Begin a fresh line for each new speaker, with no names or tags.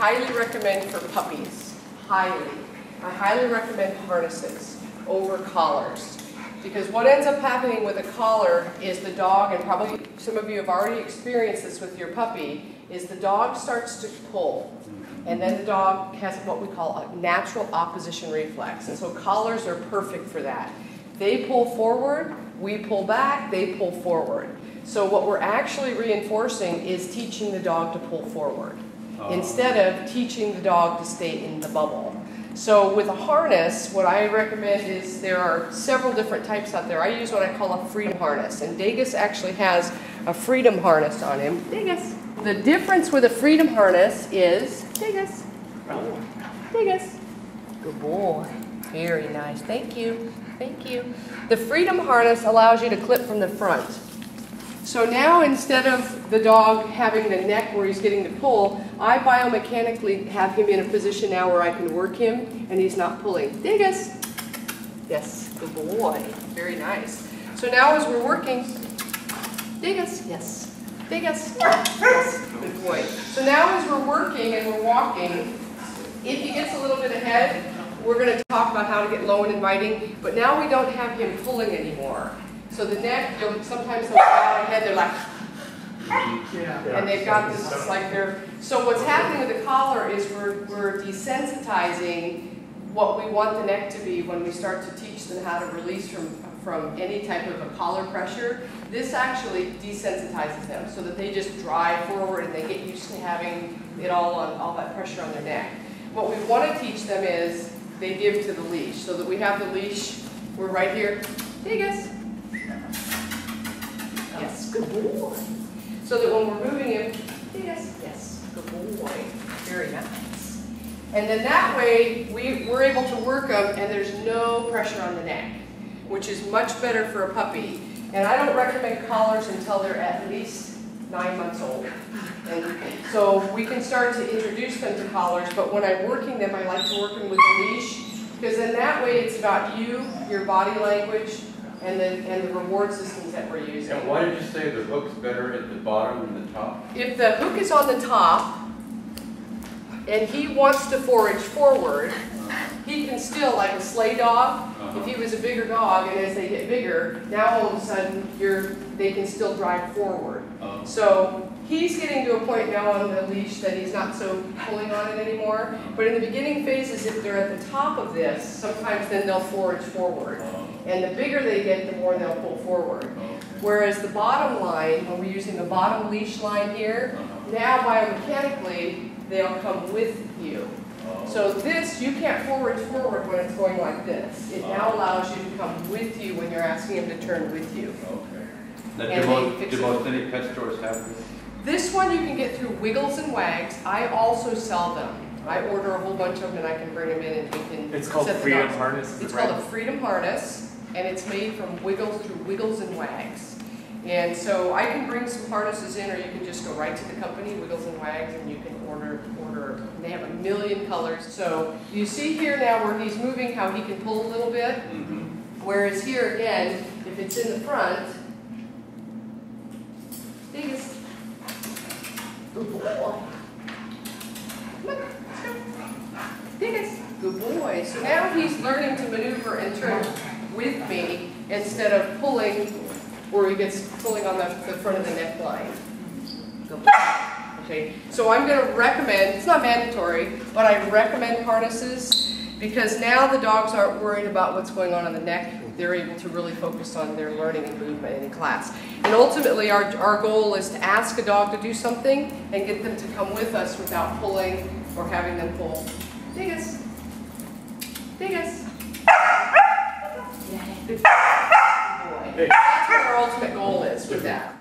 highly recommend for puppies, I highly recommend harnesses over collars. Because what ends up happening with a collar is the dog, and probably some of you have already experienced this with your puppy, is the dog starts to pull. And then the dog has what we call a natural opposition reflex. And so collars are perfect for that. They pull forward, we pull back, they pull forward. So what we're actually reinforcing is teaching the dog to pull forward instead of teaching the dog to stay in the bubble. So with a harness, what I recommend is there are several different types out there. I use what I call a freedom harness, and Degas actually has a freedom harness on him. Degas. The difference with a freedom harness is, Degas. Degas. Good boy. Very nice. Thank you. Thank you. The freedom harness allows you to clip from the front. So now instead of the dog having the neck where he's getting the pull, I biomechanically have him in a position now where I can work him and he's not pulling. Degas. Yes, good boy. Very nice. So now as we're working, Degas. Yes. Degas. Yes, good boy. So now as we're working and we're walking, if he gets a little bit ahead, we're going to talk about how to get low and inviting, but now we don't have him pulling anymore. So the neck, sometimes they'll bow ahead, they're like, and they've got this, it's like they're, so what's happening with the collar is we're desensitizing what we want the neck to be when we start to teach them how to release from any type of a collar pressure. This actually desensitizes them so that they just drive forward and they get used to having it all that pressure on their neck. What we want to teach them is they give to the leash, so that we have the leash, we're right here, Degas. Yes, good boy. So that when we're moving him, yes, good boy. Very nice. And then that way, we're able to work them and there's no pressure on the neck, which is much better for a puppy. And I don't recommend collars until they're at least 9 months old. And so we can start to introduce them to collars, but when I'm working them, I like to work them with a leash, because then that way it's about you, your body language, and the reward systems that we're using.
And why did you say the hook's better at the bottom than the top?
If the hook is on the top, and he wants to forage forward, he can still, like a sleigh dog, if he was a bigger dog, and as they get bigger, now all of a sudden they can still drive forward. So he's getting to a point now on the leash that he's not so pulling on it anymore. But in the beginning phases, if they're at the top of this, sometimes then they'll forage forward. And the bigger they get, the more they'll pull forward. Whereas the bottom line, when we're using the bottom leash line here, now biomechanically, they'll come with you. So this, you can't forage forward when it's going like this. It now allows you to come with you when you're asking him to turn with you.
Okay. Do most any pet stores have this?
This one you can get through Wiggles and Wags. I also sell them. I order a whole bunch of them and I can bring them in and we can.
It's called Freedom Harness.
It's called a Freedom Harness, and it's made from Wiggles through Wiggles and Wags. And so I can bring some harnesses in, or you can just go right to the company, Wiggles and Wags, and you can order. They have a million colors. So you see here now where he's moving, how he can pull a little bit. Whereas here again, if it's in the front, Degas. Good boy. Look, let's go. Degas. Good boy. So now he's learning to maneuver and turn with me instead of pulling where he gets pulling on the front of the neckline. Good boy. Okay. So I'm going to recommend, it's not mandatory, but I recommend harnesses because now the dogs aren't worried about what's going on the neck. They're able to really focus on their learning and movement in class. And ultimately, our goal is to ask a dog to do something and get them to come with us without pulling or having them pull. Degas. Degas. Yeah, good boy. That's what our ultimate goal is with that.